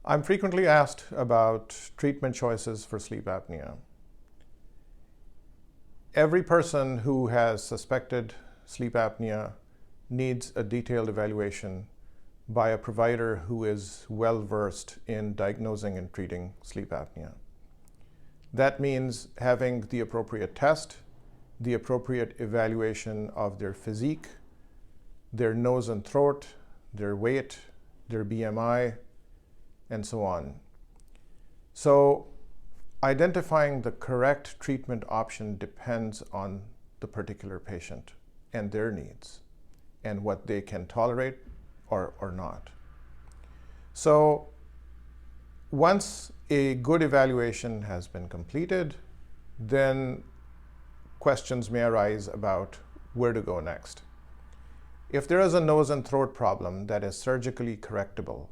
I'm frequently asked about treatment choices for sleep apnea. Every person who has suspected sleep apnea needs a detailed evaluation by a provider who is well versed in diagnosing and treating sleep apnea. That means having the appropriate test, the appropriate evaluation of their physique, their nose and throat, their weight, their BMI, and so on. So identifying the correct treatment option depends on the particular patient and their needs and what they can tolerate or not. So once a good evaluation has been completed, then questions may arise about where to go next. If there is a nose and throat problem that is surgically correctable,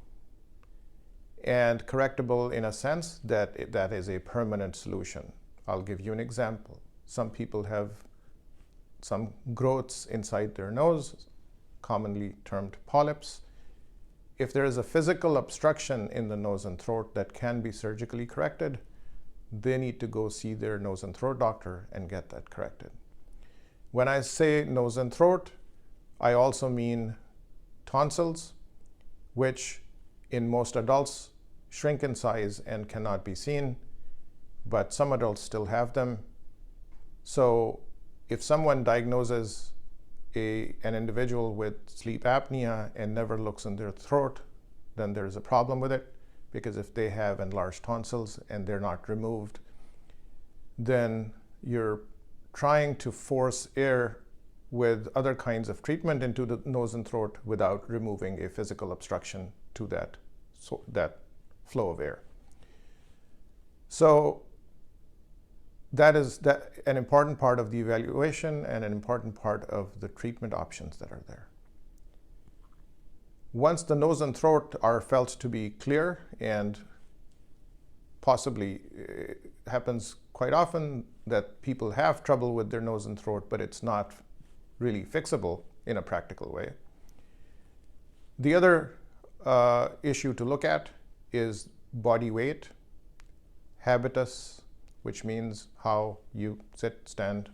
and correctable in a sense that that is a permanent solution. I'll give you an example. Some people have some growths inside their nose, commonly termed polyps. If there is a physical obstruction in the nose and throat that can be surgically corrected, they need to go see their nose and throat doctor and get that corrected. When I say nose and throat, I also mean tonsils, which in most adults shrink in size and cannot be seen, but some adults still have them. So if someone diagnoses an individual with sleep apnea and never looks in their throat, then there's a problem with it, because if they have enlarged tonsils and they're not removed, then you're trying to force air with other kinds of treatment into the nose and throat without removing a physical obstruction to that flow of air. So that is an important part of the evaluation and an important part of the treatment options that are there. Once the nose and throat are felt to be clear, and possibly it happens quite often that people have trouble with their nose and throat, but it's not really fixable in a practical way. The other issue to look at is body weight, habitus, which means how you sit, stand,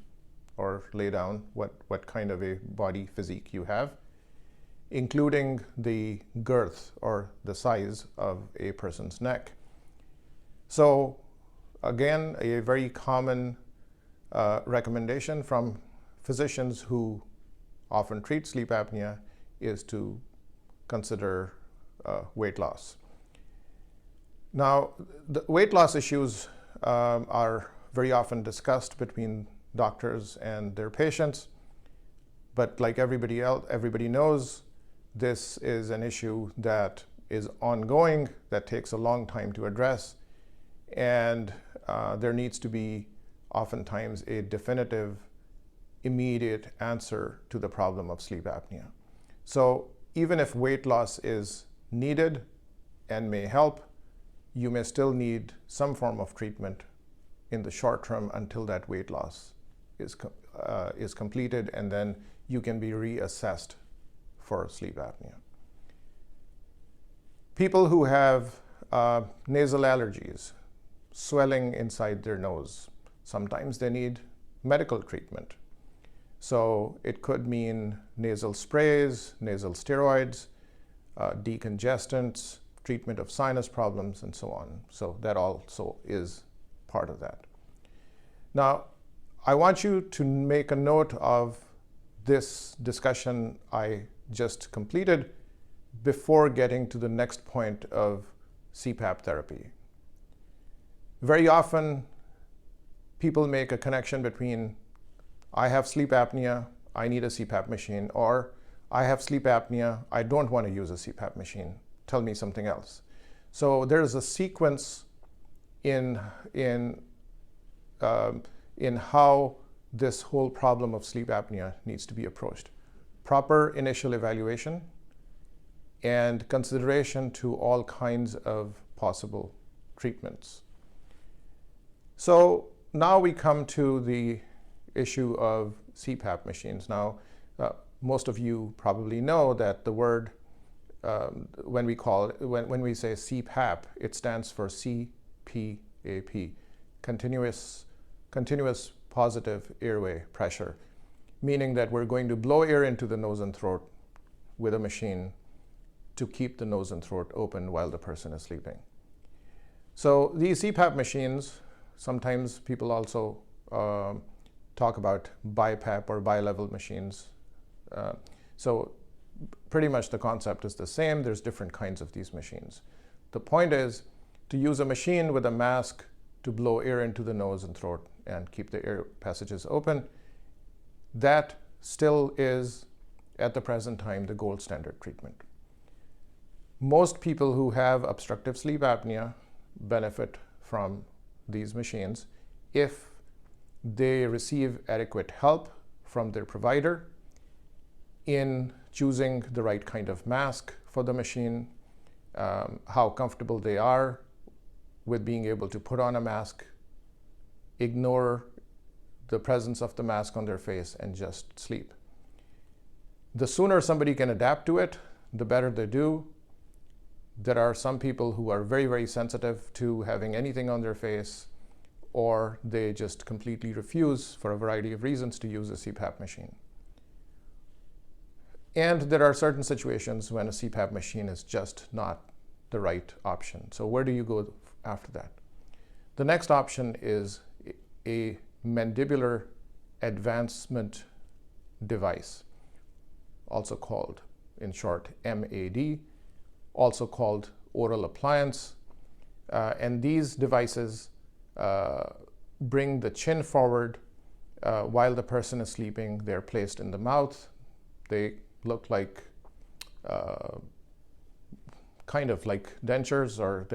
or lay down, what kind of a body physique you have, including the girth or the size of a person's neck. So again, a very common recommendation from physicians who often treat sleep apnea is to consider weight loss. Now, the weight loss issues are very often discussed between doctors and their patients, but like everybody else, everybody knows, this is an issue that is ongoing, that takes a long time to address, and there needs to be oftentimes a definitive, immediate answer to the problem of sleep apnea. So even if weight loss is needed and may help, you may still need some form of treatment in the short term until that weight loss is completed, and then you can be reassessed for sleep apnea. People who have nasal allergies, swelling inside their nose, sometimes they need medical treatment. So it could mean nasal sprays, nasal steroids, decongestants, treatment of sinus problems, and so on. So that also is part of that. Now, I want you to make a note of this discussion I just completed before getting to the next point of CPAP therapy. Very often, people make a connection between I have sleep apnea, I need a Cpap machine, or I have sleep apnea, I don't want to use a Cpap machine. Tell me something else. So there's a sequence in how this whole problem of sleep apnea needs to be approached. Proper initial evaluation and consideration to all kinds of possible treatments. So now we come to the issue of Cpap machines. Now, most of you probably know that the word when we say CPAP, it stands for CPAP, continuous positive airway pressure, meaning that we're going to blow air into the nose and throat with a machine to keep the nose and throat open while the person is sleeping. So these CPAP machines, sometimes people also talk about BiPAP or bi-level machines. So pretty much the concept is the same. There's different kinds of these machines. The point is to use a machine with a mask to blow air into the nose and throat and keep the air passages open. That still is, at the present time, the gold standard treatment. Most people who have obstructive sleep apnea benefit from these machines if they receive adequate help from their provider in choosing the right kind of mask for the machine, how comfortable they are with being able to put on a mask, ignore the presence of the mask on their face, and just sleep. The sooner somebody can adapt to it, the better they do. There are some people who are very, very sensitive to having anything on their face, or they just completely refuse, for a variety of reasons, to use a CPAP machine. And there are certain situations when a CPAP machine is just not the right option. So where do you go after that? The next option is a mandibular advancement device, also called, in short, MAD, also called oral appliance. And these devices bring the chin forward while the person is sleeping. They're placed in the mouth. They look like kind of like dentures, or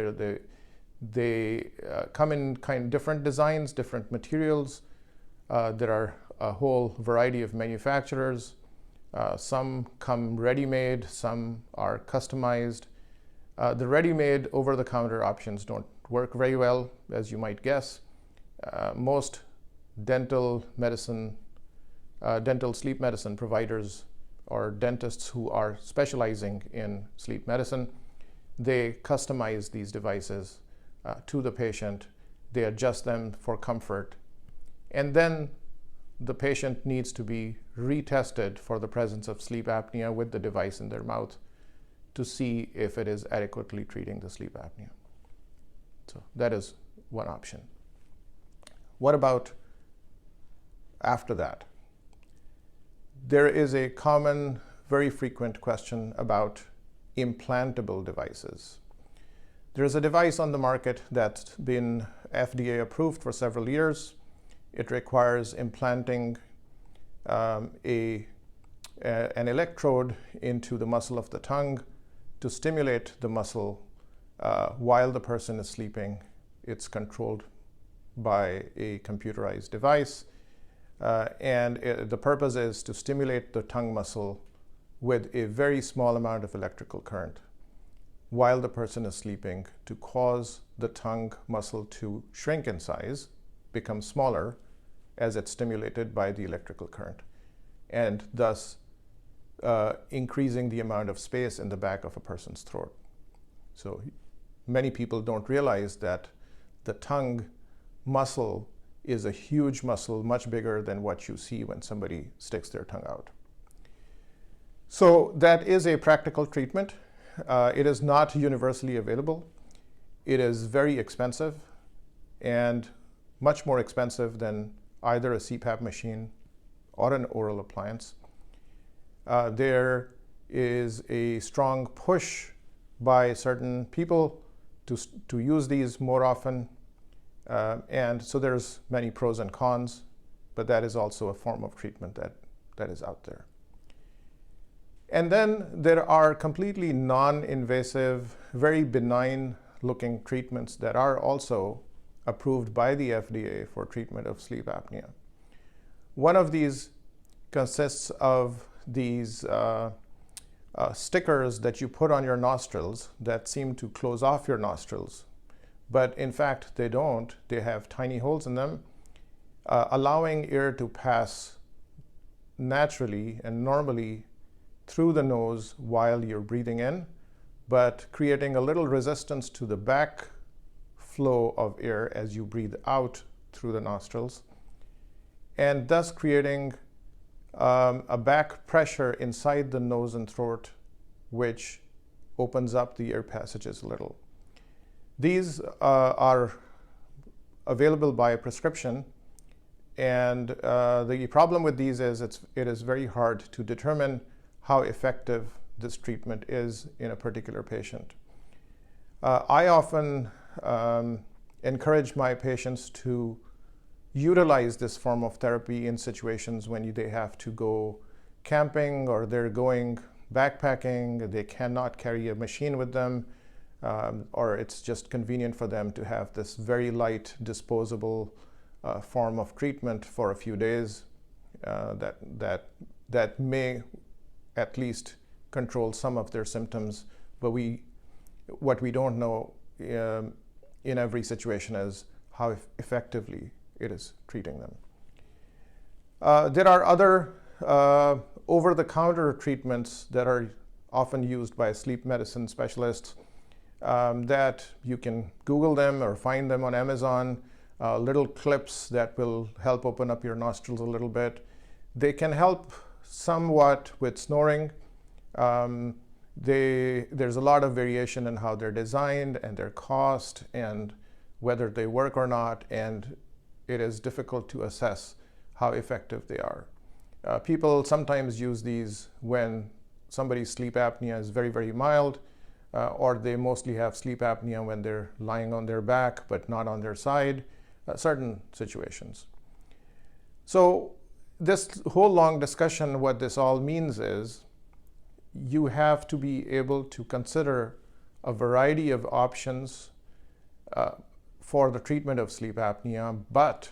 they come in kind of different designs, different materials. There are a whole variety of manufacturers. Some come ready-made, some are customized. The ready-made over-the-counter options don't work very well, as you might guess. Most dental sleep medicine providers or dentists who are specializing in sleep medicine, they customize these devices to the patient. They adjust them for comfort. And then the patient needs to be retested for the presence of sleep apnea with the device in their mouth to see if it is adequately treating the sleep apnea. So that is one option. What about after that? There is a common, very frequent question about implantable devices. There's a device on the market that's been FDA approved for several years. It requires implanting an electrode into the muscle of the tongue to stimulate the muscle while the person is sleeping. It's controlled by a computerized device. The purpose is to stimulate the tongue muscle with a very small amount of electrical current while the person is sleeping to cause the tongue muscle to shrink in size, become smaller as it's stimulated by the electrical current, and thus increasing the amount of space in the back of a person's throat. So many people don't realize that the tongue muscle is a huge muscle, much bigger than what you see when somebody sticks their tongue out. So that is a practical treatment. It is not universally available. It is very expensive, and much more expensive than either a CPAP machine or an oral appliance. There is a strong push by certain people to use these more often. And so there's many pros and cons, but that is also a form of treatment that is out there. And then there are completely non-invasive, very benign looking treatments that are also approved by the FDA for treatment of sleep apnea. One of these consists of these stickers that you put on your nostrils that seem to close off your nostrils. But in fact, they don't. They have tiny holes in them, allowing air to pass naturally and normally through the nose while you're breathing in, but creating a little resistance to the back flow of air as you breathe out through the nostrils, and thus creating a back pressure inside the nose and throat, which opens up the air passages a little. These are available by prescription, and the problem with these is it is very hard to determine how effective this treatment is in a particular patient. I often encourage my patients to utilize this form of therapy in situations when they have to go camping or they're going backpacking, they cannot carry a machine with them, or it's just convenient for them to have this very light disposable form of treatment for a few days that may at least control some of their symptoms. But what we don't know in every situation is how effectively it is treating them. There are other over-the-counter treatments that are often used by sleep medicine specialists that you can Google them or find them on Amazon, little clips that will help open up your nostrils a little bit. They can help somewhat with snoring. There's a lot of variation in how they're designed and their cost and whether they work or not, and it is difficult to assess how effective they are. People sometimes use these when somebody's sleep apnea is very, very mild, or they mostly have sleep apnea when they're lying on their back but not on their side, certain situations. So this whole long discussion, what this all means is you have to be able to consider a variety of options for the treatment of sleep apnea, but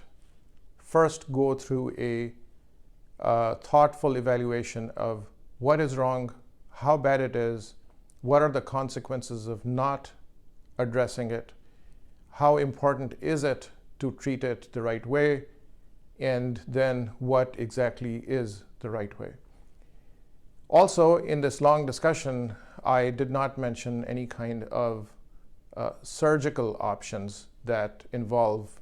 first go through a thoughtful evaluation of what is wrong, how bad it is, what are the consequences of not addressing it, how important is it to treat it the right way, and then what exactly is the right way. Also, in this long discussion, I did not mention any kind of surgical options that involve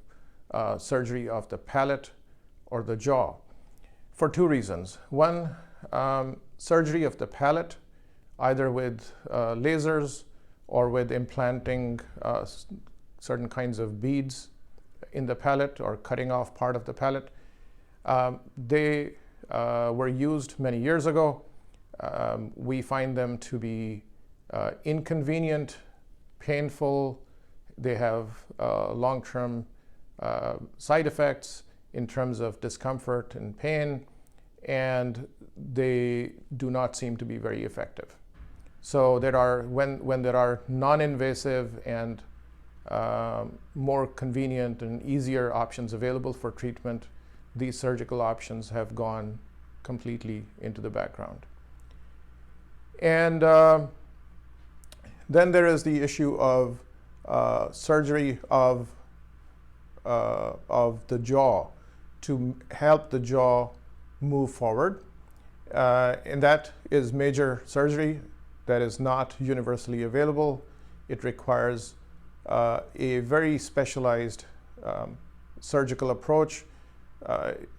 surgery of the palate or the jaw, for two reasons. One, surgery of the palate, either with lasers or with implanting certain kinds of beads in the palate or cutting off part of the palate. They were used many years ago. We find them to be inconvenient, painful. They have long-term side effects in terms of discomfort and pain, and they do not seem to be very effective. So there are, when there are non-invasive and more convenient and easier options available for treatment, these surgical options have gone completely into the background. And then there is the issue of surgery of the jaw to help the jaw move forward. And that is major surgery that is not universally available. It requires a very specialized surgical approach.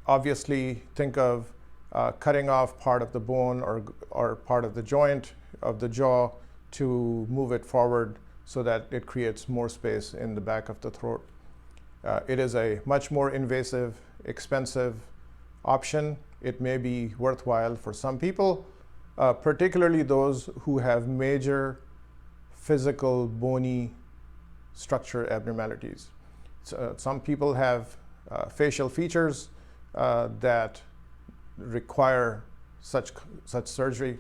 Obviously, think of cutting off part of the bone or part of the joint of the jaw to move it forward so that it creates more space in the back of the throat. It is a much more invasive, expensive option. It may be worthwhile for some people, particularly those who have major physical bony structure abnormalities. So, some people have facial features that require such surgery,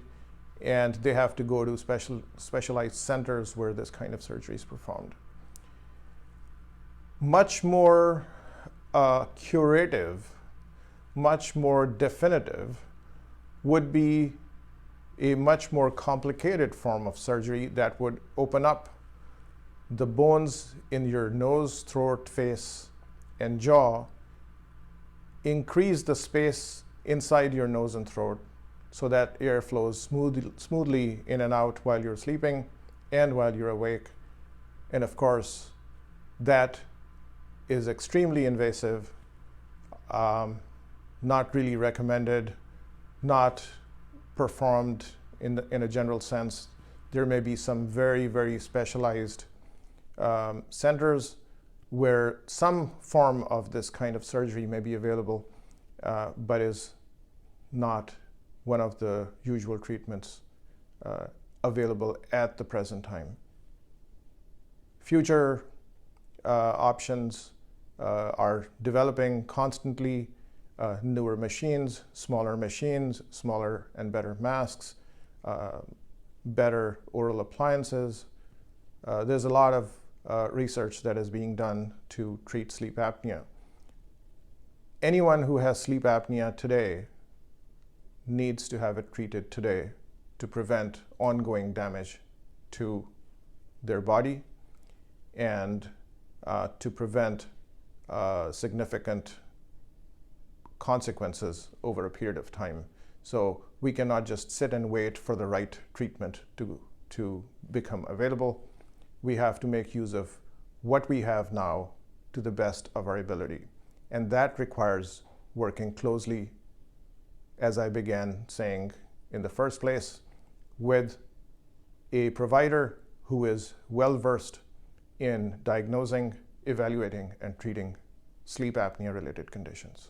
and they have to go to specialized centers where this kind of surgery is performed. Much more curative, much more definitive would be a much more complicated form of surgery that would open up the bones in your nose, throat, face, and jaw, increase the space inside your nose and throat, so that air flows smoothly in and out while you're sleeping and while you're awake. And of course, that is extremely invasive, not really recommended, not performed in a general sense. There may be some very, very specialized centers where some form of this kind of surgery may be available, but is not one of the usual treatments available at the present time. Future options are developing constantly, newer machines, smaller and better masks, better oral appliances. There's a lot of research that is being done to treat sleep apnea. Anyone who has sleep apnea today needs to have it treated today to prevent ongoing damage to their body and to prevent significant consequences over a period of time. So we cannot just sit and wait for the right treatment to become available. We have to make use of what we have now to the best of our ability. And that requires working closely, as I began saying in the first place, with a provider who is well-versed in diagnosing, evaluating, and treating sleep apnea-related conditions.